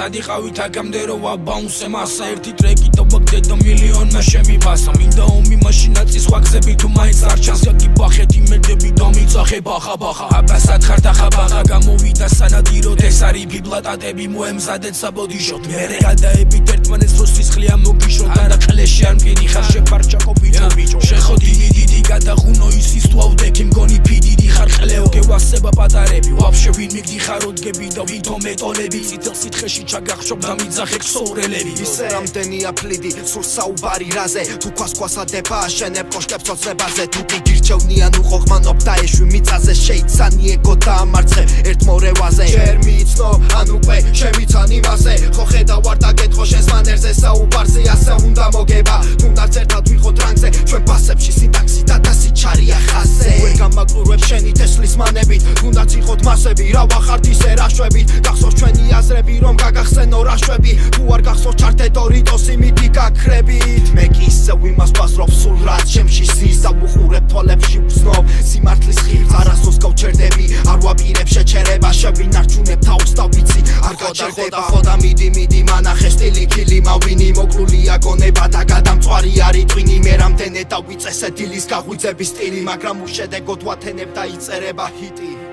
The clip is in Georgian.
სადიყავით აქამდე რო ვაბაუნსე მასა ერთი ტრეკი ტობაგდე და მილიონმა შემიფასა მინდა ომი მაშინაც ის სხვა გზები თუ მაინც არ ჩანს იაგი ბახეთი მედები და მიწახე ბახა აბასად ხარ და ხაბაღა გამოვიდა სანადიროდ ეს არის ბიბლატატები მოემზადეთ საბოდიშოთ მერე გადაებით ერთმანეთს რო სისხლია მოგიშოთ არა ყლეში არ მკირი ხარ შეფარჩაკო ბიჭო შეხოდი დიდი გადახუნო ისის თვავდექი მგონი ფიდიდი ხარ ყლეო გევასება პატარები ვაფშე ვინ მიგდიხაროთ გები და ვითო მეტოლები წითელ სითხეში ჩაგახშობ და მიძახე ქსოვრელები ისე რამდენია ფლიდი სულ საუბარი რაზე თუ ქვასადება აშენებ კოშკებს ოცნებაზე თუ კი გირჩევნიან უხოხმანობ და ეშვი მიწაზე შეიცანი ეგო დაამარცხე ერთ მორევაზე ჯერ მიცნო ან უკვე შემიცან იმაზე ხო ხედავარ და გეტყო შენს მანერზე საუბარზე ასე უნდა მოგება თუნდაც ერთად ვიყოთ რანგზე ჩვენ ბასებში სინტაქსი და დასიჩარია ხაზე ვერ გამაგრურებ შენი თესლის მანებით თუნდაც იყოთ მასები რა ვახართ ისე რაშვებით გახსოვს ჩვენი აზრები რომ გაგახსენო რაშვები თუ არ გახსოვს ჩარტედორიტოს იმითი გაქრებით მე კი ისევ იმას ვასრობ სულ რაც შემში ზის და ვუყურებ თვალებში ვცნობ სიმართლის ხილს არასდროს გავჩერდები არ ვაპირებ შეჩერება შევინარჩუნებ თავს და ვიცი არ გაჩერდება ხოდა მიდი მანახე სტილი ქილი მავინი მოკლულია გონება და გადამწვარი არის ტვინი მე რამდენე დავიწესე დილის გაღვიძების სტილი მაგრამ უშედეგოდ ვათენებ და იწერება ჰიტი